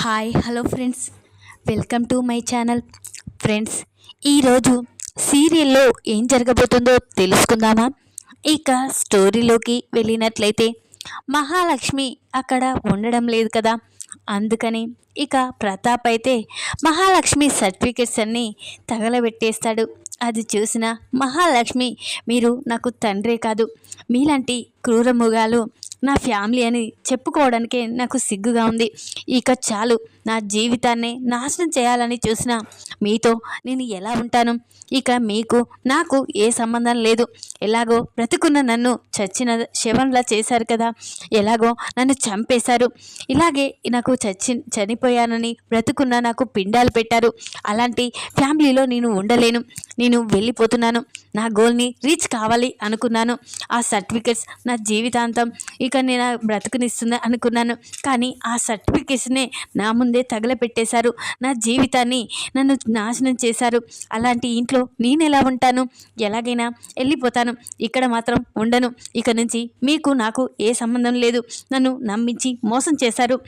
Hi hello friends, welcome to my channel. Friends, ఈరోజు సీరియల్లో ఏం జరగబోతుందో తెలుసుకుందామా? ఇక స్టోరీలోకి వెళ్ళినట్లయితే మహాలక్ష్మి అక్కడ ఉండడం లేదు కదా, అందుకని ఇక ప్రతాప్ అయితే మహాలక్ష్మి సర్టిఫికెట్స్ అన్నీ తగలబెట్టేస్తాడు. అది చూసిన మహాలక్ష్మి, మీరు నాకు తండ్రే కాదు, మీలాంటి క్రూరముగాలు నా ఫ్యామిలీ అని చెప్పుకోవడానికే నాకు సిగ్గుగా ఉంది. ఇక చాలు, నా జీవితాన్ని నాశనం చేయాలని చూసిన మీతో నేను ఎలా ఉంటాను? ఇక మీకు నాకు ఏ సంబంధం లేదు. ఎలాగో బ్రతుకున్న నన్ను చచ్చిన శవంలా చేశారు కదా, ఎలాగో నన్ను చంపేశారు. ఇలాగే నాకు చనిపోయానని బ్రతుకున్న నాకు పిండాలు పెట్టారు. అలాంటి ఫ్యామిలీలో నేను ఉండలేను. నేను వెళ్ళిపోతున్నాను. నా గోల్ని రీచ్ కావాలి అనుకున్నాను. ఆ సర్టిఫికెట్స్ నా జీవితాంతం ఇక నేను బ్రతుకునిస్తుంది అనుకున్నాను. కానీ ఆ సర్టిఫికెట్స్నే నా ముందే తగలపెట్టేశారు. నా జీవితాన్ని నన్ను నాశనం చేశారు. అలాంటి ఇంట్లో నేను ఎలా ఉంటాను? ఎలాగైనా వెళ్ళిపోతాను. ఇక్కడ మాత్రం ఉండను. ఇక నుంచి మీకు నాకు ఏ సంబంధం లేదు. నన్ను నమ్మించి మోసం చేశారు.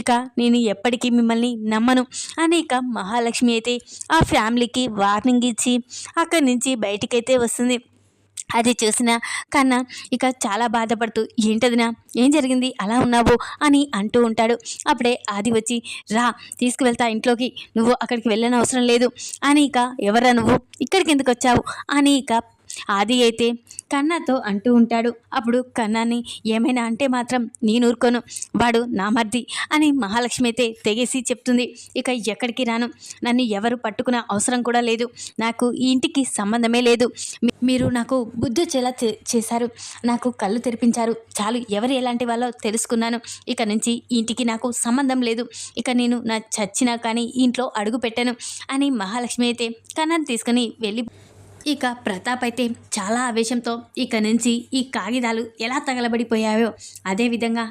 ఇక నేను ఎప్పటికీ మిమ్మల్ని నమ్మను అని ఇక మహాలక్ష్మి అయితే ఆ ఫ్యామిలీకి వార్నింగ్ ఇచ్చి అక్కడి నుంచి బయటికైతే వస్తుంది. అది చూసిన కన్నా ఇక చాలా బాధపడుతూ, ఏంటదినా, ఏం జరిగింది, అలా ఉన్నావు అని అంటూ ఉంటాడు. అప్పుడే ఆది వచ్చి, రా తీసుకువెళ్తా ఇంట్లోకి, నువ్వు అక్కడికి వెళ్ళని అవసరం లేదు అని ఇక, ఎవరా నువ్వు, ఇక్కడికి ఎందుకు వచ్చావు అని ఇక ఆది అయితే కన్నాతో అంటూ ఉంటాడు. అప్పుడు కన్నాని ఏమైనా అంటే మాత్రం నేను ఊరుకోను, వాడు నా మర్ది అని మహాలక్ష్మి అయితే తెగేసి చెప్తుంది. ఇక ఎక్కడికి రాను, నన్ను ఎవరు పట్టుకున్న అవసరం కూడా లేదు, నాకు ఈ ఇంటికి సంబంధమే లేదు. మీరు నాకు బుద్ధి వచ్చేలా చేశారు, నాకు కళ్ళు తెరిపించారు, చాలు, ఎవరు ఎలాంటి వాళ్ళో తెలుసుకున్నాను. ఇక నుంచి ఈ ఇంటికి నాకు సంబంధం లేదు. ఇక నేను నా చచ్చినా కానీ ఇంట్లో అడుగు పెట్టాను అని మహాలక్ష్మి అయితే కన్నాని తీసుకుని వెళ్ళి ఇక ప్రతాప్ అయితే చాలా ఆవేశంతో, ఇక నుంచి ఈ కాగితాలు ఎలా తగలబడిపోయాయో అదేవిధంగా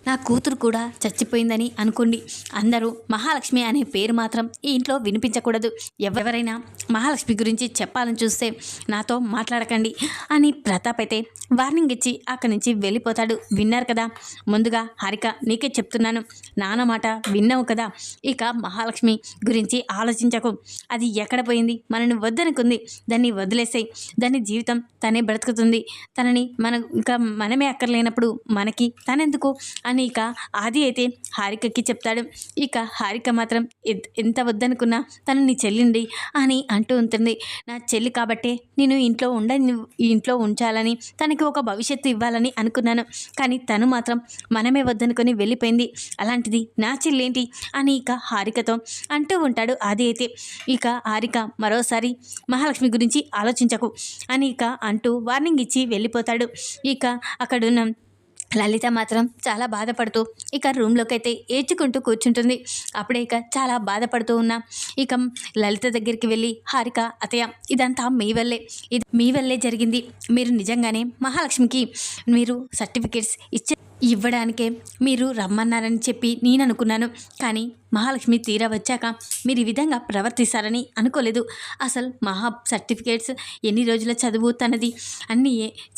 నా కూతురు కూడా చచ్చిపోయిందని అనుకోండి. అందరూ మహాలక్ష్మి అనే పేరు మాత్రం ఈ ఇంట్లో వినిపించకూడదు. ఎవరైనా మహాలక్ష్మి గురించి చెప్పాలని చూస్తే నాతో మాట్లాడకండి అని ప్రతాప్ అయితే వార్నింగ్ ఇచ్చి అక్కడి నుంచి వెళ్ళిపోతాడు. విన్నారు కదా, ముందుగా హారిక నీకే చెప్తున్నాను, నాన్న మాట విన్నావు కదా, ఇక మహాలక్ష్మి గురించి ఆలోచించకు. అది ఎక్కడ పోయింది, మనని వద్దనుకుంది, దాన్ని వదిలేసాయి, దాని జీవితం తనే బ్రతుకుతుంది, తనని ఇంకా మనమే అక్కర్లేనప్పుడు మనకి తనెందుకు అని ఇక ఆది అయితే హారికకి చెప్తాడు. ఇక హారిక మాత్రం ఎంత వద్దనుకున్నా తను నీ చెల్లిండి అని అంటూ ఉంటుంది. నా చెల్లి కాబట్టే నేను ఇంట్లో ఉంచాలని, తనకి ఒక భవిష్యత్తు ఇవ్వాలని అనుకున్నాను, కానీ తను మాత్రం మనమే వద్దనుకొని వెళ్ళిపోయింది, అలాంటిది నా చెల్లేంటి అని ఇక హారికతో అంటూ ఉంటాడు ఆది అయితే. ఇక హారిక మరోసారి మహాలక్ష్మి గురించి ఆలోచించకు అని ఇక అంటూ వార్నింగ్ ఇచ్చి వెళ్ళిపోతాడు. ఇక అక్కడున్న లలిత మాత్రం చాలా బాధపడుతూ ఇక రూమ్లోకి అయితే ఏడ్చుకుంటూ కూర్చుంటుంది. అప్పుడే ఇక చాలా బాధపడుతూ ఉన్నా ఇక లలిత దగ్గరికి వెళ్ళి, హారిక అత్తయ్య, ఇదంతా మీ వల్లే జరిగింది. మీరు నిజంగానే మహాలక్ష్మికి మీరు సర్టిఫికేట్స్ ఇవ్వడానికే మీరు రమ్మన్నారని చెప్పి నేను అనుకున్నాను, కానీ మహాలక్ష్మి తీరా వచ్చాక మీరు ఈ విధంగా ప్రవర్తిస్తారని అనుకోలేదు. అసలు సర్టిఫికేట్స్ ఎన్ని రోజుల చదువు తనది, అన్ని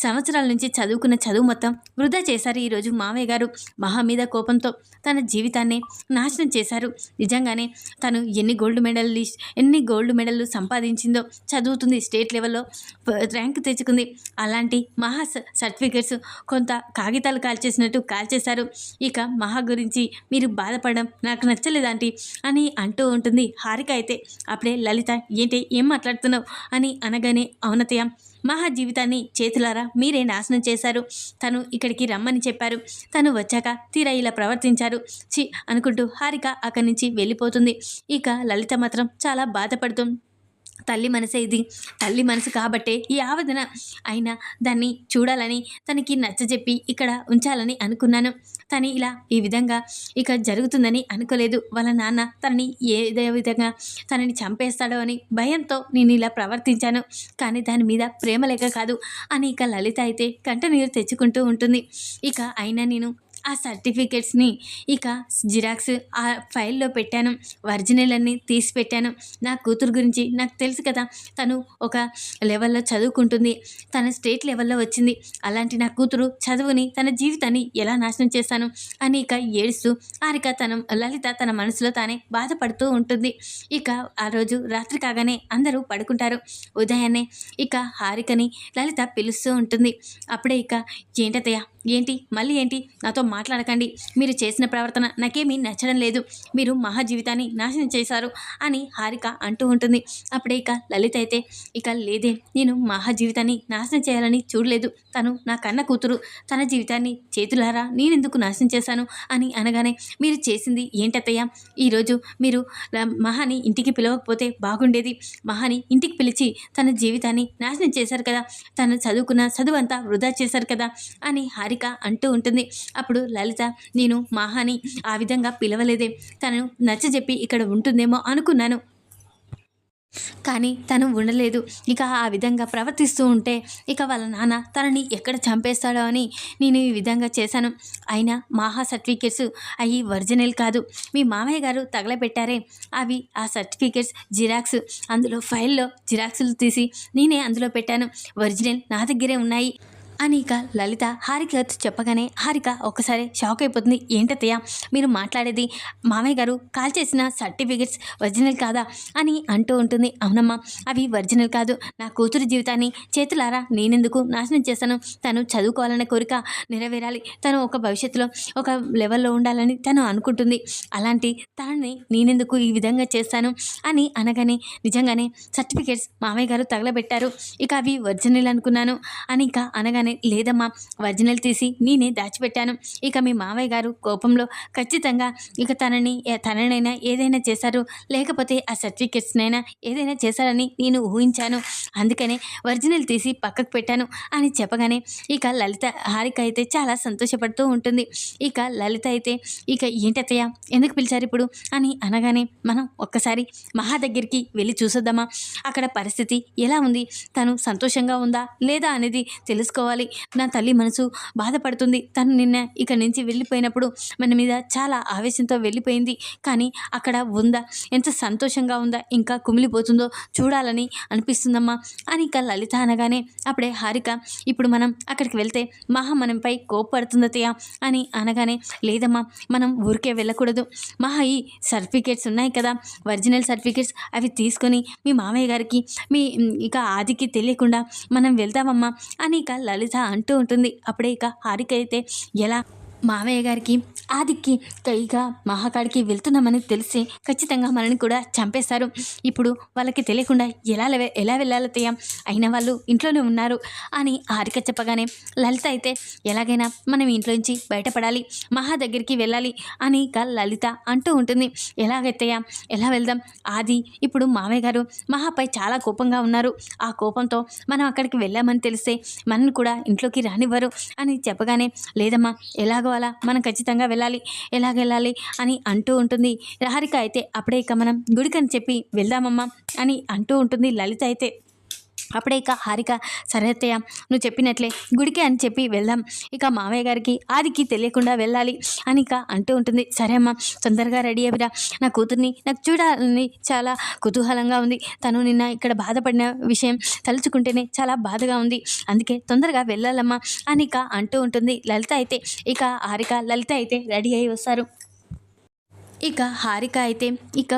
సంవత్సరాల నుంచి చదువుకున్న చదువు మొత్తం వృధా చేశారు ఈరోజు మావయ్య గారు. మహా మీద కోపంతో తన జీవితాన్ని నాశనం చేశారు. నిజంగానే తను ఎన్ని గోల్డ్ మెడల్లు సంపాదించిందో, చదువుతుంది, స్టేట్ లెవెల్లో ర్యాంక్ తెచ్చుకుంది, అలాంటి మహా సర్టిఫికేట్స్ కొంత కాగితాలు కాల్చేశారు. ఇక మహా గురించి మీరు బాధపడడం నాకు నచ్చలేదు ఆంటీ అని అంటూ ఉంటుంది హారిక అయితే. అప్పుడే లలిత, ఏంటి, ఏం మాట్లాడుతున్నావు అని అనగానే, అవునతయ్య, మహా జీవితాన్ని చేతులారా మీరే నాశనం చేశారు. తను ఇక్కడికి రమ్మని చెప్పారు, తను వచ్చాక తీరా ఇలా ప్రవర్తించారు, చి అనుకుంటూ హారిక అక్కడి నుంచి వెళ్ళిపోతుంది. ఇక లలిత మాత్రం చాలా బాధపడుతుంది. తల్లి మనసే ఇది, తల్లి మనసు కాబట్టే ఈ ఆవేదన, అయినా దాన్ని చూడాలని తనకి నచ్చజెప్పి ఇక్కడ ఉంచాలని అనుకున్నాను. తను ఇలా ఈ విధంగా ఇక జరుగుతుందని అనుకోలేదు. వాళ్ళ నాన్న తనని ఏదో విధంగా తనని చంపేస్తాడో అని భయంతో నేను ఇలా ప్రవర్తించాను, కానీ దాని మీద ప్రేమ లేక కాదు అని ఇక లలిత అయితే కంటనీరు తెచ్చుకుంటూ ఉంటుంది. ఇక అయినా నేను ఆ సర్టిఫికెట్స్ని ఇక జిరాక్స్ ఆ ఫైల్లో పెట్టాను. ఒరిజినల్ అన్నీ తీసి పెట్టాను. నా కూతురు గురించి నాకు తెలుసు కదా, తను ఒక లెవెల్లో చదువుకుంటుంది, తన స్టేట్ లెవెల్లో వచ్చింది. అలాంటి నా కూతురు చదువుని తన జీవితాన్ని ఎలా నాశనం చేశాను అని ఇక ఏడుస్తూ లలిత తన మనసులో తానే బాధపడుతూ ఉంటుంది. ఇక ఆ రోజు రాత్రి కాగానే అందరూ పడుకుంటారు. ఉదయాన్నే ఇక హారికని లలిత పిలుస్తూ ఉంటుంది. అప్పుడే ఇక ఏంటత్తయ్య, ఏంటి మళ్ళీ ఏంటి, నాతో మాట్లాడకండి, మీరు చేసిన ప్రవర్తన నాకేమీ నచ్చడం లేదు, మీరు మహా జీవితాన్ని నాశనం చేశారు అని హారిక అంటూ ఉంటుంది. అప్పుడే ఇక లలిత అయితే ఇక లేదే, నేను మహా జీవితాన్ని నాశనం చేయాలని చూడలేదు, తను నా కన్న కూతురు, తన జీవితాన్ని చేతులారా నేనెందుకు నాశనం చేశాను అని అనగానే మీరు చేసింది ఏంటత్తయ్య, ఈరోజు మీరు మహాని ఇంటికి పిలవకపోతే బాగుండేది, మహాని ఇంటికి పిలిచి తన జీవితాన్ని నాశనం చేశారు కదా, తను చదువుకున్న చదువంతా వృధా చేశారు కదా అని హారిక అంటూ ఉంటుంది. అప్పుడు లలిత, నేను మహాని ఆ విధంగా పిలవలేదే, తను నచ్చజెప్పి ఇక్కడ ఉంటుందేమో అనుకున్నాను, కానీ తను ఉండలేదు. ఇక ఆ విధంగా ప్రవర్తిస్తూ ఉంటే ఇక వాళ్ళ నాన్న తనని ఎక్కడ చంపేస్తాడో అని నేను ఈ విధంగా చేశాను. అయినా మాహా సర్టిఫికేట్స్ అవి ఒరిజినల్ కాదు, మీ మామయ్య గారు తగలబెట్టారే అవి ఆ సర్టిఫికేట్స్ జిరాక్స్, అందులో ఫైల్లో జిరాక్సులు తీసి నేనే అందులో పెట్టాను, ఒరిజినల్ నా దగ్గరే ఉన్నాయి అని ఇక లలిత హారిక చెప్పగానే హారిక ఒక్కసారి షాక్ అయిపోతుంది. ఏంటత్తయ్య మీరు మాట్లాడేది, మామయ్య గారు కాల్ చేసిన సర్టిఫికెట్స్ ఒరిజినల్ కాదా అని అంటూ ఉంటుంది. అవునమ్మా, అవి ఒరిజినల్ కాదు, నా కూతురు జీవితాన్ని చేతులారా నేనెందుకు నాశనం చేశాను, తను చదువుకోవాలనే కోరిక నెరవేరాలి, తను ఒక భవిష్యత్తులో ఒక లెవెల్లో ఉండాలని తను అనుకుంటుంది, అలాంటి తనని నేనెందుకు ఈ విధంగా చేస్తాను అని అనగానే నిజంగానే సర్టిఫికెట్స్ మామయ్య గారు తగలబెట్టారు, ఇక అవి ఒరిజినల్ అనుకున్నాను అని ఇక అనగానే లేదమ్మా, ఒరిజినల్ తీసి నేనే దాచిపెట్టాను, ఇక మీ మావయ్య గారు కోపంలో ఖచ్చితంగా ఇక తననైనా ఏదైనా చేశారు, లేకపోతే ఆ సర్టిఫికెట్స్నైనా ఏదైనా చేశారని నేను ఊహించాను, అందుకనే ఒరిజినల్ తీసి పక్కకు పెట్టాను అని చెప్పగానే ఇక హారిక అయితే చాలా సంతోషపడుతూ ఉంటుంది. ఇక లలిత అయితే ఇక ఏంటత్తయ్య ఎందుకు పిలిచారు ఇప్పుడు అని అనగానే మనం ఒక్కసారి మహా దగ్గరికి వెళ్ళి చూసొద్దామా, అక్కడ పరిస్థితి ఎలా ఉంది, తను సంతోషంగా ఉందా లేదా అనేది తెలుసుకోవాలి, నా తల్లి మనసు బాధపడుతుంది, తను నిన్న ఇక నుంచి వెళ్ళిపోయినప్పుడు మన మీద చాలా ఆవేశంతో వెళ్ళిపోయింది, కానీ అక్కడ ఉందా, ఎంత సంతోషంగా ఉందా, ఇంకా కుమిలిపోతుందో చూడాలని అనిపిస్తుందమ్మా అని ఇక లలిత అనగానే అప్పుడే హారిక ఇప్పుడు మనం అక్కడికి వెళ్తే మహా మనపై కోప్పడుతుందతయ్య అని అనగానే లేదమ్మా, మనం ఊరికే వెళ్ళకూడదు, మహా ఈ సర్టిఫికేట్స్ ఉన్నాయి కదా ఒరిజినల్ సర్టిఫికేట్స్, అవి తీసుకొని మీ మామయ్య గారికి మీ ఇక ఆదికి తెలియకుండా మనం వెళ్దామమ్మా అని ఇక లలిత అంటూ ఉంటుంది. అప్పుడే ఇక హారిక అయితే ఎలా, మామయ్య గారికి ఆదికి ఇక మహాకాడికి వెళ్తున్నామని తెలిసి ఖచ్చితంగా మనని కూడా చంపేస్తారు, ఇప్పుడు వాళ్ళకి తెలియకుండా ఎలా వెళ్ళాలతయ్య, అయినా వాళ్ళు ఇంట్లోనే ఉన్నారు అని హారిక చెప్పగానే లలిత అయితే ఎలాగైనా మనం ఇంట్లో నుంచి బయటపడాలి, మహా దగ్గరికి వెళ్ళాలి అని ఇక లలిత అంటూ ఉంటుంది. ఎలాగైతేయా ఎలా వెళ్దాం, ఆది ఇప్పుడు మామయ్య గారు మహాపై చాలా కోపంగా ఉన్నారు, ఆ కోపంతో మనం అక్కడికి వెళ్ళామని తెలిస్తే మనని కూడా ఇంట్లోకి రానివ్వరు అని చెప్పగానే లేదమ్మా, ఎలాగో అలా మనం ఖచ్చితంగా వెళ్ళాలి, ఎలాగెళ్ళాలి అని అంటూ ఉంటుంది. హారిక అయితే అప్పుడే ఇక మనం గుడికని చెప్పి వెళ్దామమ్మా అని అంటూ ఉంటుంది లలిత అయితే. అప్పుడే ఇక హారిక సరే అత్తయ్య నువ్వు చెప్పినట్లే గుడికి అని చెప్పి వెళ్దాం, ఇక మామయ్య గారికి ఆదికి తెలియకుండా వెళ్ళాలి అని ఇక అంటూ ఉంటుంది. సరే అమ్మ, తొందరగా రెడీ అయ్యిరా, నా కూతుర్ని నాకు చూడాలని చాలా కుతూహలంగా ఉంది, తను నిన్న ఇక్కడ బాధపడిన విషయం తలుచుకుంటేనే చాలా బాధగా ఉంది, అందుకే తొందరగా వెళ్ళాలమ్మా అని ఇక అంటూ ఉంటుంది లలిత అయితే. ఇక లలిత అయితే రెడీ అయ్యి వస్తారు. ఇక హారిక అయితే ఇక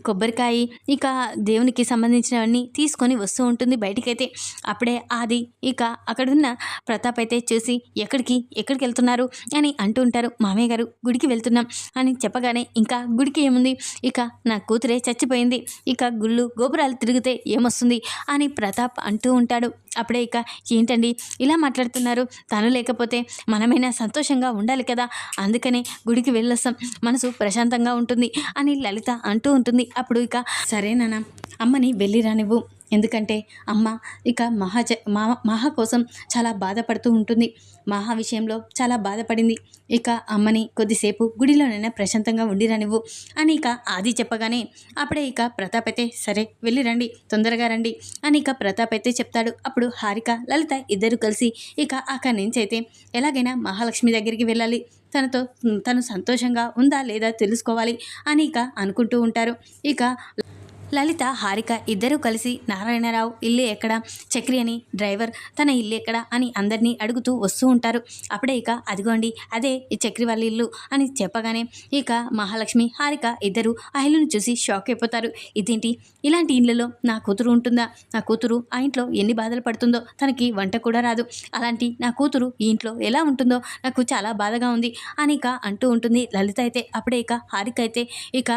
కొబ్బరికాయ ఇక దేవునికి సంబంధించినవన్నీ తీసుకొని వస్తూ ఉంటుంది బయటికైతే. అప్పుడే ఆది ఇక అక్కడున్న ప్రతాప్ అయితే చూసి ఎక్కడికి వెళ్తున్నారు అని అంటూ ఉంటారు. మామయ్య గారు గుడికి వెళ్తున్నాం అని చెప్పగానే ఇంకా గుడికి ఏముంది, ఇక నా కూతురే చచ్చిపోయింది, ఇక గుళ్ళు గోపురాలు తిరిగితే ఏమొస్తుంది అని ప్రతాప్ అంటూ ఉంటాడు. అప్పుడే ఇక ఏంటండి ఇలా మాట్లాడుతున్నారు, తను లేకపోతే మనమైనా సంతోషంగా ఉండాలి కదా, అందుకనే గుడికి వెళ్ళొస్తాం, మనసు ప్రశాంతంగా ఉంటుంది అని లలిత అంటూ ఉంటుంది. అప్పుడు ఇక సరేనా అమ్మని వెళ్ళి రానివ్వు, ఎందుకంటే అమ్మ ఇక మహా కోసం చాలా బాధపడుతూ ఉంటుంది. మహా విషయంలో చాలా బాధపడింది. ఇక అమ్మని కొద్దిసేపు గుడిలోనైనా ప్రశాంతంగా ఉండిరనివ్వు అని ఇక ఆది చెప్పగానే అప్పుడే ఇక ప్రతాప్ అయితే సరే వెళ్ళి రండి, తొందరగా రండి అని ఇక ప్రతాప్ అయితే చెప్తాడు. అప్పుడు హారిక లలిత ఇద్దరు కలిసి ఇక అక్కడి నుంచి అయితే ఎలాగైనా మహాలక్ష్మి దగ్గరికి వెళ్ళాలి, తను సంతోషంగా ఉందా లేదా తెలుసుకోవాలి అని ఇక అనుకుంటూ ఉంటారు. ఇక లలిత హారిక ఇద్దరూ కలిసి నారాయణరావు ఇల్లు ఎక్కడ, చక్రి అని డ్రైవర్ తన ఇల్లు ఎక్కడ అని అందరినీ అడుగుతూ వస్తూ ఉంటారు. అప్పుడే ఇక అదిగోండి అదే ఈ చక్రి వాళ్ళ ఇల్లు అని చెప్పగానే ఇక మహాలక్ష్మి హారిక ఇద్దరు ఆ ఇల్లును చూసి షాక్ అయిపోతారు. ఇదేంటి ఇలాంటి ఇళ్ళలో నా కూతురు ఉంటుందా, నా కూతురు ఆ ఇంట్లో ఎన్ని బాధలు పడుతుందో, తనకి వంట కూడా రాదు, అలాంటి నా కూతురు ఈ ఇంట్లో ఎలా ఉంటుందో నాకు చాలా బాధగా ఉంది అని ఇక అంటూ ఉంటుంది లలిత అయితే. అప్పుడే ఇక హారిక అయితే ఇక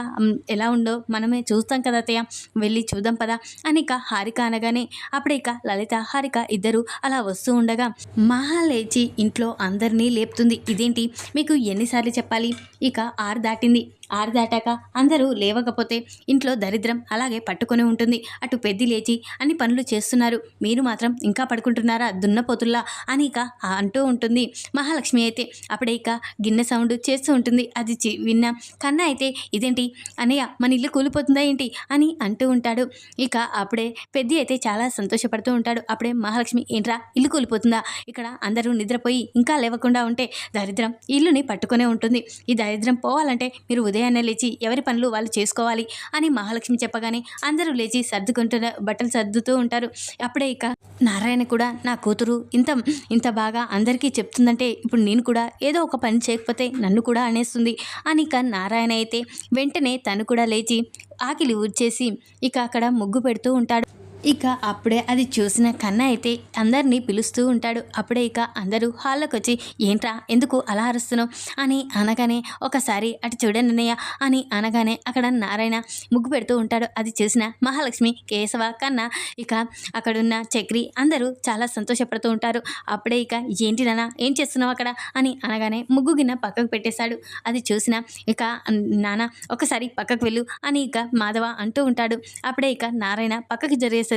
ఎలా ఉందో మనమే చూస్తాం కదా అత్తయ్య, వెళ్ళి చూద్దాం పదా అని ఇక హారిక అనగానే అప్పుడే ఇక లలిత హారిక ఇద్దరు అలా వస్తూ ఉండగా మహా లేచి ఇంట్లో అందరినీ లేపుతుంది. ఇదేంటి మీకు ఎన్నిసార్లు చెప్పాలి, ఇక 6 దాటింది, 6 దాటాక అందరూ లేవకపోతే ఇంట్లో దరిద్రం అలాగే పట్టుకొని ఉంటుంది. అటు పెద్ది లేచి అన్ని పనులు చేస్తున్నారు, మీరు మాత్రం ఇంకా పడుకుంటున్నారా దున్నపోతుల్లా అని ఇక అంటూ ఉంటుంది మహాలక్ష్మి అయితే. అప్పుడే ఇక గిన్నె సౌండ్ చేస్తూ ఉంటుంది. అది విన్న కన్నా అయితే ఇదేంటి అన్నయ్య మన ఇల్లు కూలిపోతుందా ఏంటి అని అంటూ ఉంటాడు. ఇక అప్పుడే పెద్ది అయితే చాలా సంతోషపడుతూ ఉంటాడు. అప్పుడే మహాలక్ష్మి ఏంట్రా ఇల్లు కూలిపోతుందా, ఇక్కడ అందరూ నిద్రపోయి ఇంకా లేవకుండా ఉంటే దరిద్రం ఇల్లుని పట్టుకునే ఉంటుంది, ఈ దరిద్రం పోవాలంటే మీరు ఉదయాన్నే లేచి ఎవరి పనులు వాళ్ళు చేసుకోవాలి అని మహాలక్ష్మి చెప్పగానే అందరూ లేచి బట్టలు సర్దుతూ ఉంటారు. అప్పుడే ఇక నారాయణ కూడా నా కూతురు ఇంత బాగా అందరికీ చెప్తుందంటే ఇప్పుడు నేను కూడా ఏదో ఒక పని చేయకపోతే నన్ను కూడా అనేస్తుంది అని ఇక నారాయణ అయితే వెంటనే తను కూడా లేచి ఆకిలి ఊడ్చేసి ఇక అక్కడ ముగ్గు పెడుతూ ఉంటాడు. ఇక అప్పుడే అది చూసిన కన్న అయితే అందరినీ పిలుస్తూ ఉంటాడు. అప్పుడే ఇక అందరూ హాల్లోకి వచ్చి ఏంట్రా ఎందుకు అలా అరుస్తున్నావు అని అనగానే ఒకసారి అటు చూడండి అన్నయ్య అని అనగానే అక్కడ నారాయణ ముగ్గు పెడుతూ ఉంటాడు. అది చూసిన మహాలక్ష్మి కేశవ కన్న ఇక అక్కడున్న చక్రి అందరూ చాలా సంతోషపడుతూ ఉంటారు. అప్పుడే ఇక ఏంటి నాన్న ఏం చేస్తున్నావు అక్కడ అని అనగానే ముగ్గు గిన్నె పక్కకు పెట్టేశాడు. అది చూసిన ఇక నాన్న ఒకసారి పక్కకు వెళ్ళు అని ఇక మాధవ అంటూ ఉంటాడు. అప్పుడే ఇక నారాయణ పక్కకి జరిగేసరికి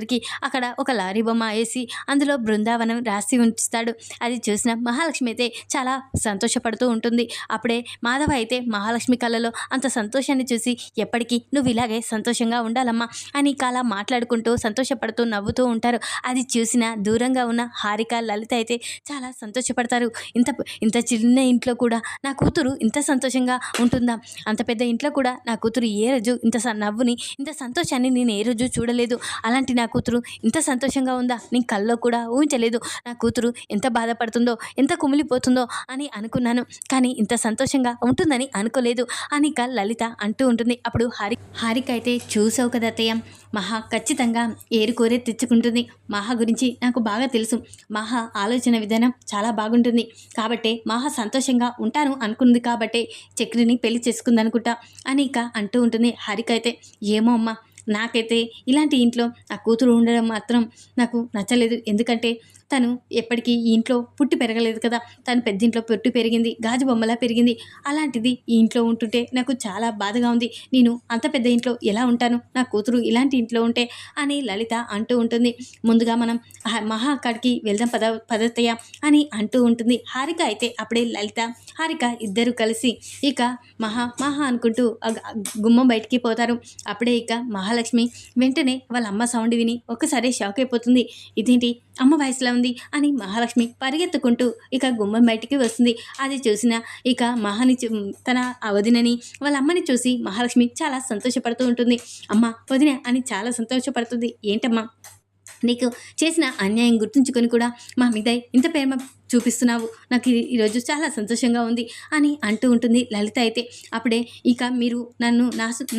అక్కడ ఒక లారీ బొమ్మ వేసి అందులో బృందావనం రాసి ఉంచుతాడు. అది చూసిన మహాలక్ష్మి అయితే చాలా సంతోషపడుతూ ఉంటుంది. అప్పుడే మాధవ అయితే మహాలక్ష్మి కళ్ళలో అంత సంతోషాన్ని చూసి ఎప్పటికీ నువ్వు ఇలాగే సంతోషంగా ఉండాలమ్మా అని అలా మాట్లాడుకుంటూ సంతోషపడుతూ నవ్వుతూ ఉంటారు. అది చూసిన దూరంగా ఉన్న హారిక లలిత అయితే చాలా సంతోషపడతారు. ఇంత చిన్న ఇంట్లో కూడా నా కూతురు ఇంత సంతోషంగా ఉంటుందా, అంత పెద్ద ఇంట్లో కూడా నా కూతురు ఏ రోజు ఇంత నవ్వుని ఇంత సంతోషాన్ని నేను ఏ రోజు చూడలేదు, అలాంటి నా కూతురు ఇంత సంతోషంగా ఉందా నేను కల్లో కూడా ఊహించలేదు, నా కూతురు ఎంత బాధపడుతుందో ఎంత కుమిలిపోతుందో అని అనుకున్నాను, కానీ ఇంత సంతోషంగా ఉంటుందని అనుకోలేదు అని లలిత అంటూ ఉంటుంది. అప్పుడు హారిక అయితే చూసావు కదా అత్తయ్య, మహా ఖచ్చితంగా ఏరుకోరే తెచ్చుకుంటుంది, మహా గురించి నాకు బాగా తెలుసు, మహా ఆలోచన విధానం చాలా బాగుంటుంది కాబట్టి మహా సంతోషంగా ఉంటాను అనుకుంది కాబట్టి చక్రిని పెళ్లి చేసుకుందనుకుంటా అని అంటూ ఉంటుంది. హారిక అయితే ఏమో అమ్మ నాకైతే ఇలాంటి ఇంట్లో నా కూతురు ఉండడం మాత్రం నాకు నచ్చలేదు, ఎందుకంటే తను ఎప్పటికీ ఈ ఇంట్లో పుట్టి పెరగలేదు కదా, తను పెద్దింట్లో పుట్టి పెరిగింది, గాజు బొమ్మలా పెరిగింది, అలాంటిది ఈ ఇంట్లో ఉంటుంటే నాకు చాలా బాధగా ఉంది, నేను అంత పెద్ద ఇంట్లో ఎలా ఉంటాను, నా కూతురు ఇలాంటి ఇంట్లో ఉంటే అని లలిత అంటూ ఉంటుంది. ముందుగా మనం మహా అక్కడికి వెళ్దాం పదత్తయ్య అని అంటూ ఉంటుంది హారిక అయితే. అప్పుడే లలిత హారిక ఇద్దరు కలిసి ఇక మహా అనుకుంటూ గుమ్మం బయటికి పోతారు. అప్పుడే ఇక మహాలక్ష్మి వెంటనే వాళ్ళ అమ్మ సౌండ్ విని ఒక్కసారి షాక్ అయిపోతుంది. ఇదేంటి అమ్మ వయసులో ఉంది అని మహాలక్ష్మి పరిగెత్తుకుంటూ ఇక గుమ్మం బయటికి వస్తుంది. అది చూసిన ఇక మహాని తన వదినని వాళ్ళ అమ్మని చూసి మహాలక్ష్మి చాలా సంతోషపడుతూ ఉంటుంది. అమ్మ వదిన అని చాలా సంతోషపడుతుంది. ఏంటమ్మా నీకు చేసిన అన్యాయం గుర్తుంచుకొని కూడా మా మీద ఇంత ప్రేమ చూపిస్తున్నావు, నాకు ఈరోజు చాలా సంతోషంగా ఉంది అని అంటూ ఉంటుంది లలిత అయితే. అప్పుడే ఇక మీరు నన్ను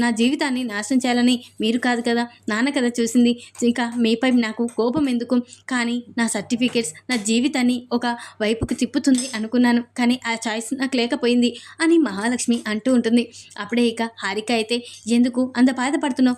నా జీవితాన్ని నాశనం చేయాలని మీరు కాదు కదా, నాన్న కదా చూసింది, ఇక మీపై నాకు కోపం ఎందుకు, కానీ నా సర్టిఫికేట్స్ నా జీవితాన్ని ఒక వైపుకు తిప్పుతుంది అనుకున్నాను, కానీ ఆ చాయిస్ నాకు లేకపోయింది అని మహాలక్ష్మి అంటూ ఉంటుంది. అప్పుడే ఇక హారిక అయితే ఎందుకు అంత బాధపడుతున్నావు,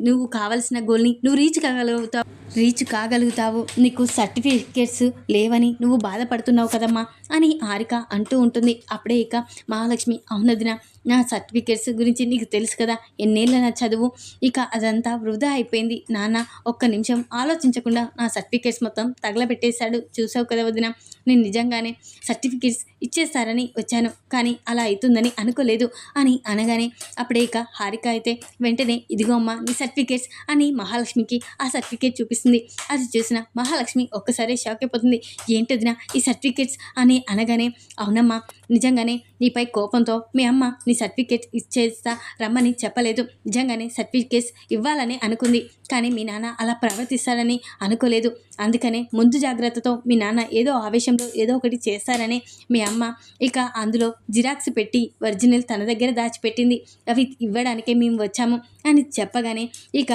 నువ్వు కావాల్సిన గోల్ని నువ్వు రీచ్ కాగలుగుతావు, నీకు సర్టిఫికేట్స్ లేవని నువ్వు బాధపడుతున్నావు కదమ్మా అని హారిక అంటూ ఉంటుంది. అప్పుడే ఇక మహాలక్ష్మి, అవునదిన, నా సర్టిఫికేట్స్ గురించి నీకు తెలుసు కదా, ఎన్నేళ్ళ నా చదువు, ఇక అదంతా వృధా అయిపోయింది. నాన్న ఒక్క నిమిషం ఆలోచించకుండా నా సర్టిఫికేట్స్ మొత్తం తగలబెట్టేశాడు. చూసావు కదా వదిన, నేను నిజంగానే సర్టిఫికేట్స్ ఇచ్చేస్తారని వచ్చాను, కానీ అలా అవుతుందని అనుకోలేదు అని అనగానే అప్పుడే ఇక హారిక అయితే వెంటనే ఇదిగో అమ్మ నీ సర్టిఫికేట్స్ అని మహాలక్ష్మికి ఆ సర్టిఫికేట్ చూపిస్తుంది. అది చూసిన మహాలక్ష్మి ఒక్కసారి షాక్ అయిపోతుంది. ఏంటదినా ఈ సర్టిఫికేట్స్ అని అనగానే, అవునమ్మా, నిజంగానే నీపై కోపంతో మీ అమ్మ నీ సర్టిఫికేట్స్ ఇచ్చేస్తా రమ్మని చెప్పలేదు. నిజంగానే సర్టిఫికేట్స్ ఇవ్వాలని అనుకుంది, కానీ మీ నాన్న అలా ప్రవర్తిస్తాడని అనుకోలేదు. అందుకనే ముందు జాగ్రత్తతో మీ నాన్న ఏదో ఆవేశంలో ఏదో ఒకటి చేస్తారని మీ అమ్మ ఇక అందులో జిరాక్స్ పెట్టి ఒరిజినల్ తన దగ్గర దాచిపెట్టింది. అవి ఇవ్వడానికే మేము వచ్చాము అని చెప్పగానే ఇక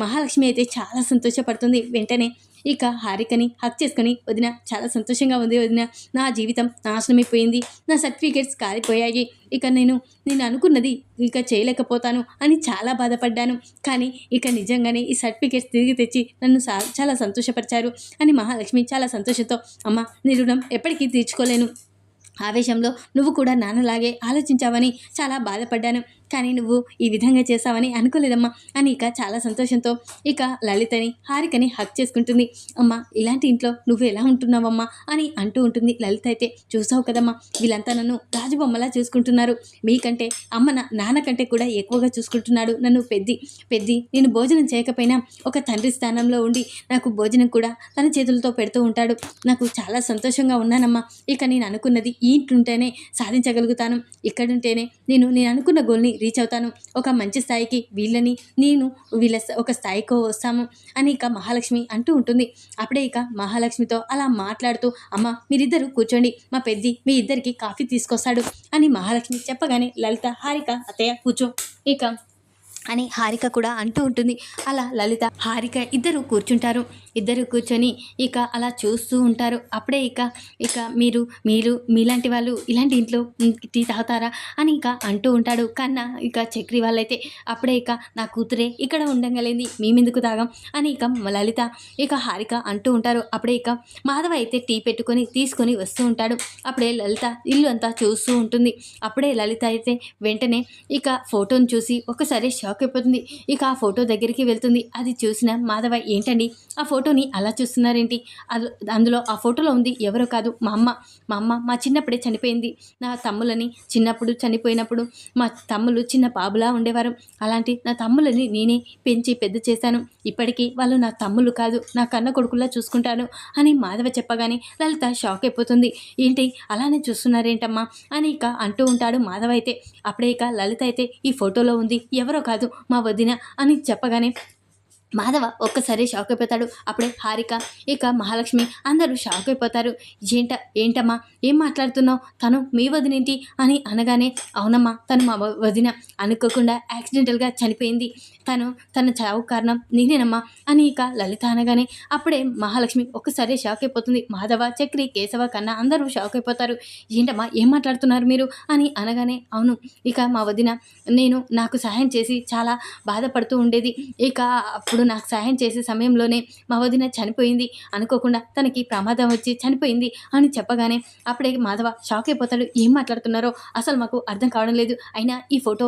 మహాలక్ష్మి అయితే చాలా సంతోషపడుతుంది. వెంటనే ఇక హారికని హక్ చేసుకొని, వదిన చాలా సంతోషంగా ఉంది వదిన, నా జీవితం నాశనమైపోయింది, నా సర్టిఫికేట్స్ కాలిపోయాయి, ఇక నేను అనుకున్నది ఇక చేయలేకపోతాను అని చాలా బాధపడ్డాను, కానీ ఇక నిజంగానే ఈ సర్టిఫికేట్స్ తిరిగి తెచ్చి నన్ను చాలా సంతోషపరిచారు అని మహాలక్ష్మి చాలా సంతోషంతో, అమ్మ నీ రుణం ఎప్పటికీ తీర్చుకోలేను, ఆవేశంలో నువ్వు కూడా నాన్నలాగే ఆలోచించావని చాలా బాధపడ్డాను, కానీ నువ్వు ఈ విధంగా చేస్తావని అనుకోలేదమ్మా అని ఇక చాలా సంతోషంతో ఇక లలితని హారికని హక్ చేసుకుంటుంది. అమ్మ ఇలాంటి ఇంట్లో నువ్వు ఎలా ఉంటున్నావమ్మా అని అంటూ ఉంటుంది. లలిత అయితే, చూసావు కదమ్మా, వీళ్ళంతా నన్ను రాజబొమ్మలా చూసుకుంటున్నారు, మీకంటే అమ్మ నాన్నకంటే కూడా ఎక్కువగా చూసుకుంటున్నాడు నన్ను పెద్ది నేను భోజనం చేయకపోయినా ఒక తండ్రి స్థానంలో ఉండి నాకు భోజనం కూడా తన చేతులతో పెడుతూ ఉంటాడు, నాకు చాలా సంతోషంగా ఉన్నానమ్మా, ఇక నేను అనుకున్నది ఈ ఇంట్లుంటేనే సాధించగలుగుతాను, ఇక్కడుంటేనే నేను అనుకున్న గోల్ని రీచ్ అవుతాను, ఒక మంచి స్థాయికి వీళ్ళ ఒక స్థాయికి వస్తాము అని ఇక మహాలక్ష్మి అంటూ ఉంటుంది. అప్పుడే ఇక మహాలక్ష్మితో అలా మాట్లాడుతూ, అమ్మ మీరిద్దరూ కూర్చోండి, మా పెద్ది మీ ఇద్దరికి కాఫీ తీసుకొస్తాడు అని మహాలక్ష్మి చెప్పగానే లలిత, హారిక అత్తయ్య కూర్చో ఇక అని హారిక కూడా అంటూ ఉంటుంది. అలా లలిత హారిక ఇద్దరు కూర్చుంటారు. ఇద్దరు కూర్చొని ఇక అలా చూస్తూ ఉంటారు. అప్పుడే ఇక మీరు మీలాంటి వాళ్ళు ఇలాంటి ఇంట్లో టీ తాగుతారా అని ఇక అంటూ ఉంటాడు. కన్నా ఇక చక్రి వాళ్ళైతే అప్పుడే ఇక నా కూతురే ఇక్కడ ఉండగలేంది, మేమెందుకు తాగాం అని ఇక లలిత ఇక హారిక అంటూ ఉంటారు. అప్పుడే ఇక మాధవ అయితే టీ పెట్టుకొని తీసుకొని వస్తూ ఉంటాడు. అప్పుడే లలిత ఇల్లు అంతా చూస్తూ ఉంటుంది. అప్పుడే లలిత అయితే వెంటనే ఇక ఫోటోని చూసి ఒకసారి షాక్ అయిపోతుంది. ఇక ఆ ఫోటో దగ్గరికి వెళ్తుంది. అది చూసిన మాధవ, ఏంటండి ఆ ఫోటోని అలా చూస్తున్నారేంటి, అందులో ఆ ఫోటోలో ఉంది ఎవరో కాదు మా అమ్మ మా చిన్నప్పుడే చనిపోయింది, నా తమ్ములని చిన్నప్పుడు చనిపోయినప్పుడు మా తమ్ముళ్ళు చిన్న బాబులా ఉండేవారు, అలాంటి నా తమ్ములని నేనే పెంచి పెద్ద చేశాను, ఇప్పటికీ వాళ్ళు నా తమ్ముళ్ళు కాదు నా కన్న కొడుకులా చూసుకుంటాను అని మాధవ చెప్పగానే లలిత షాక్ అయిపోతుంది. ఏంటి అలానే చూస్తున్నారేంటమ్మా అని ఇక అంటూ ఉంటాడు మాధవ అయితే. అప్పుడే ఇక లలిత అయితే ఈ ఫోటోలో ఉంది ఎవరో కాదు మా వదిన అని చెప్పగానే మాధవ ఒక్కసారి షాక్ అయిపోతాడు. అప్పుడే హారిక ఇక మహాలక్ష్మి అందరూ షాక్ అయిపోతారు. ఏంటమ్మా ఏం మాట్లాడుతున్నావు, తను మీ వదినేంటి అని అనగానే, అవునమ్మా తను మా వదిన, అనుకోకుండా యాక్సిడెంటల్గా చనిపోయింది, తన చావు కారణం నేనేనమ్మా అని ఇక లలిత అనగానే అప్పుడే మహాలక్ష్మి ఒక్కసారి షాక్ అయిపోతుంది. మాధవ, చక్రి, కేశవ, కన్నా అందరూ షాక్ అయిపోతారు. ఏంటమ్మా ఏం మాట్లాడుతున్నారు మీరు అని అనగానే, అవును ఇక మా వదిన నాకు సహాయం చేసి చాలా బాధపడుతూ ఉండేది, ఇక అప్పుడు నాకు సహాయం చేసే సమయంలోనే మా వదిన చనిపోయింది, అనుకోకుండా తనకి ప్రమాదం వచ్చి చనిపోయింది అని చెప్పగానే అప్పుడే మాధవ షాక్ అయిపోతాడు. ఏం మాట్లాడుతున్నారో అసలు మాకు అర్థం కావడం లేదు, అయినా ఈ ఫోటో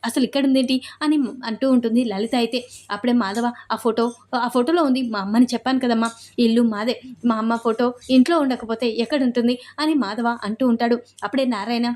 అసలు ఇక్కడ ఉందేంటి అని అంటూ ఉంటుంది లలిత అయితే. అప్పుడే మాధవ ఆ ఫోటోలో ఉంది మా అమ్మని చెప్పాను కదమ్మా, ఇల్లు మాదే, మా అమ్మ ఫోటో ఇంట్లో ఉండకపోతే ఎక్కడ ఉంటుంది అని మాధవ అంటూ ఉంటాడు. అప్పుడే నారాయణ,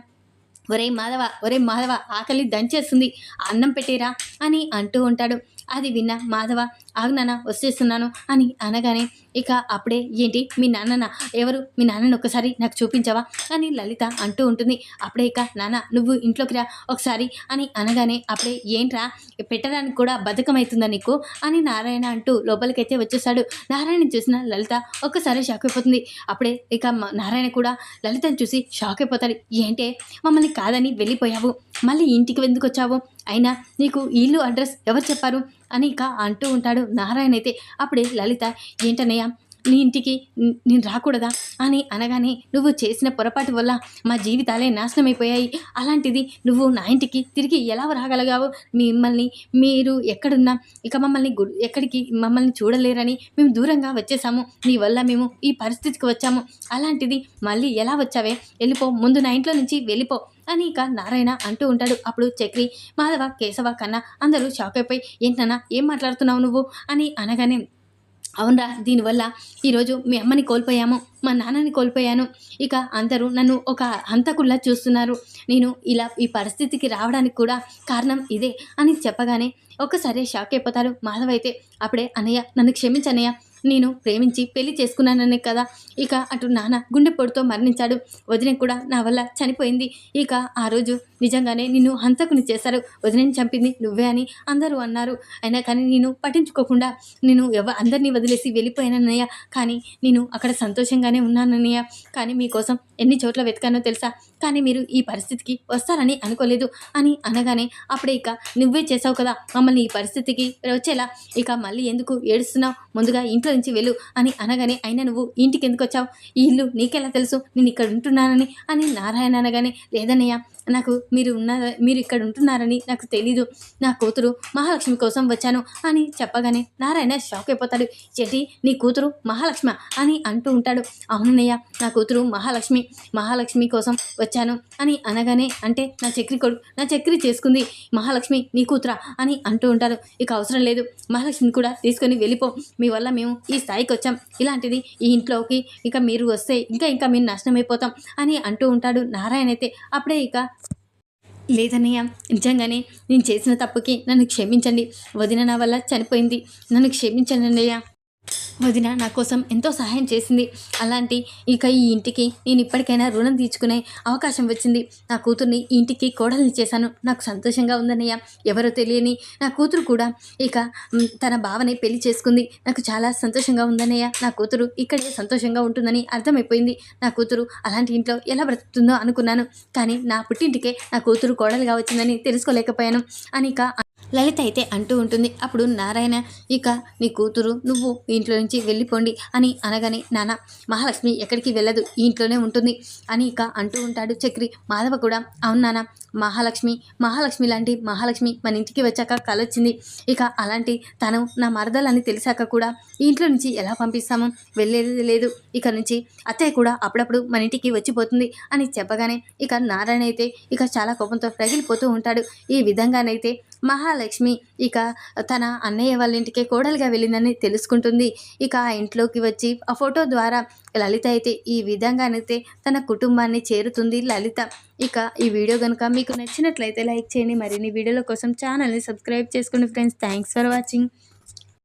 ఒరే మాధవ ఆకలి దంచేస్తుంది, అన్నం పెట్టేరా అని అంటూ ఉంటాడు. అది విన్న మాధవ, ఆగ్నానా వచ్చేస్తున్నాను అని అనగానే ఇక అప్పుడే, ఏంటి మీ నాన్ననా, ఎవరు మీ నాన్నని ఒక్కసారి నాకు చూపించవా అని లలిత అంటూ ఉంటుంది. అప్పుడే ఇక, నాన్న నువ్వు ఇంట్లోకి రా ఒకసారి అని అనగానే అప్పుడే, ఏంట్రా పెట్టడానికి కూడా బద్ధకం అవుతుందా నీకు అని నారాయణ అంటూ లోపలికైతే వచ్చేసాడు. నారాయణ చూసిన లలిత ఒక్కసారి షాక్ అయిపోతుంది. అప్పుడే ఇక నారాయణ కూడా లలితను చూసి షాక్ అయిపోతాడు. ఏంటే మమ్మల్ని కాదని వెళ్ళిపోయావు, మళ్ళీ ఇంటికి ఎందుకు వచ్చావు, అయినా నీకు ఇల్లు అడ్రస్ ఎవరు చెప్పారు అని ఇక అంటూ ఉంటాడు నారాయణ అయితే. అప్పుడే లలిత, ఏంటన్నయ్య నీ ఇంటికి నేను రాకూడదా అని అనగానే, నువ్వు చేసిన పొరపాటు వల్ల మా జీవితాలే నాశనమైపోయాయి. అలాంటిది నువ్వు నా ఇంటికి తిరిగి ఎలా రాగలిగావు? మీరు ఎక్కడున్నా ఇక ఎక్కడికి మమ్మల్ని చూడలేరని మేము దూరంగా వచ్చేసాము. నీ వల్ల మేము ఈ పరిస్థితికి వచ్చాము. అలాంటిది మళ్ళీ ఎలా వచ్చావే? వెళ్ళిపో, ముందు నా ఇంట్లో నుంచి వెళ్ళిపో అని ఇక నారాయణ అంటూ ఉంటాడు. అప్పుడు చక్రి, మాధవ, కేశవ, కన్నా అందరూ షాక్ అయిపోయి, ఏంటన్నా ఏం మాట్లాడుతున్నావు నువ్వు అని అనగానే, అవునరా, దీనివల్ల ఈరోజు మీ అమ్మని కోల్పోయాము, మా నాన్నని కోల్పోయాను. ఇక అందరూ నన్ను ఒక హంతకుల్లా చూస్తున్నారు. నేను ఇలా ఈ పరిస్థితికి రావడానికి కూడా కారణం ఇదే అని చెప్పగానే ఒక్కసారి షాక్ అయిపోతారు. మాధవ్ అయితే అప్పుడే, అన్నయ్య నన్ను క్షమించన్నయ్య, నేను ప్రేమించి పెళ్లి చేసుకున్నాననే కదా ఇక అటు నాన్న గుండెపోటుతో మరణించాడు. వదిన కూడా నా వల్ల చనిపోయింది. ఇక ఆ రోజు నిజంగానే నిన్ను హంతకుని చేశారు, వదినని చంపింది నువ్వే అని అందరూ అన్నారు. అయినా కానీ నేను పట్టించుకోకుండా నేను అందరినీ వదిలేసి వెళ్ళిపోయానన్నయ్య. కానీ నేను అక్కడ సంతోషంగానే ఉన్నానన్నయ్య. కానీ మీకోసం ఎన్ని చోట్ల వెతికానో తెలుసా? కానీ మీరు ఈ పరిస్థితికి వస్తారని అనుకోలేదు అని అనగానే, అప్పుడే ఇక నువ్వే చేసావు కదా మమ్మల్ని ఈ పరిస్థితికి వచ్చేలా, ఇక మళ్ళీ ఎందుకు ఏడుస్తున్నావు? ముందుగా ఇంట్లో నుంచి వెళ్ళు అని అనగానే, అయినా నువ్వు ఇంటికి ఎందుకు వచ్చావు? ఈ ఇల్లు నీకెలా తెలుసు నేను ఇక్కడ ఉంటున్నానని అని నారాయణ అనగానే, లేదన్నయ్య, నాకు మీరు ఇక్కడ ఉంటున్నారని నాకు తెలీదు. నా కూతురు మహాలక్ష్మి కోసం వచ్చాను అని చెప్పగానే నారాయణ షాక్ అయిపోతాడు. చెట్టి, నీ కూతురు మహాలక్ష్మి అని అంటూ ఉంటాడు. అవునన్నయ్య, నా కూతురు మహాలక్ష్మి కోసం వచ్చాను అని అనగానే, అంటే నా చక్రి చేసుకుంది మహాలక్ష్మి నీ కూతురా అని అంటూ ఉంటారు. ఇక అవసరం లేదు, మహాలక్ష్మిని కూడా తీసుకొని వెళ్ళిపో, మీ వల్ల మేము ఈ స్థాయికి వచ్చాం. ఇలాంటిది ఈ ఇంట్లోకి ఇక మీరు వస్తే ఇంకా మేము నాశనం అయిపోతాం అని అంటూ ఉంటాడు నారాయణ అయితే. అప్పుడే ఇక, లేదన్నయ్య, నిజంగానే నేను చేసిన తప్పుకి నన్ను క్షమించండి. వదిన నా వల్ల చనిపోయింది, నన్ను క్షమించండి అన్నయ్య. వదిన నా కోసం ఎంతో సహాయం చేసింది. అలాంటి ఇక ఈ ఇంటికి నేను ఇప్పటికైనా రుణం తీర్చుకునే అవకాశం వచ్చింది. నా కూతుర్ని ఈ ఇంటికి కోడల్ని చేశాను. నాకు సంతోషంగా ఉందన్నయ్య. ఎవరో తెలియని నా కూతురు కూడా ఇక తన బావని పెళ్లి చేసుకుంది. నాకు చాలా సంతోషంగా ఉందన్నయ్య. నా కూతురు ఇక్కడే సంతోషంగా ఉంటుందని అర్థమైపోయింది. నా కూతురు అలాంటి ఇంట్లో ఎలా బ్రతుకుతుందో అనుకున్నాను. కానీ నా పుట్టింటికే నా కూతురు కోడలుగా వచ్చిందని తెలుసుకోలేకపోయాను అని ఇక లలిత అయితే అంటూ ఉంటుంది. అప్పుడు నారాయణ, ఇక నీ కూతురు నువ్వు ఇంట్లో నుంచి వెళ్ళిపోండి అని అనగానే, నాన్న, మహాలక్ష్మి ఎక్కడికి వెళ్ళదు, ఈ ఇంట్లోనే ఉంటుంది అని ఇక అంటూ ఉంటాడు చక్రి. మాధవ కూడా, అవును నాన్న, మహాలక్ష్మి లాంటి మహాలక్ష్మి మన ఇంటికి వచ్చాక కలొచ్చింది. ఇక అలాంటి తను నా మరదలని తెలిసాక కూడా ఈ ఇంట్లో నుంచి ఎలా పంపిస్తాము? వెళ్ళేది లేదు. ఇక నుంచి అత్తయ్య కూడా అప్పుడప్పుడు మన ఇంటికి వచ్చిపోతుంది అని చెప్పగానే ఇక నారాయణ అయితే ఇక చాలా కోపంతో రగిలిపోతూ ఉంటాడు. ఈ విధంగానైతే మహాలక్ష్మి ఇక తన అన్నయ్య వాళ్ళ ఇంటికి కోడలుగా వెళ్ళిందని తెలుసుకుంటుంది. ఇక ఆ ఇంట్లోకి వచ్చి ఆ ఫోటో ద్వారా లలిత అయితే ఈ విధంగానైతే తన కుటుంబాన్ని చేరుతుంది లలిత. ఇక ఈ వీడియో కనుక మీకు నచ్చినట్లయితే లైక్ చేయండి. మరిన్ని వీడియోల కోసం ఛానల్ని సబ్స్క్రైబ్ చేసుకోండి ఫ్రెండ్స్. Thanks for watching.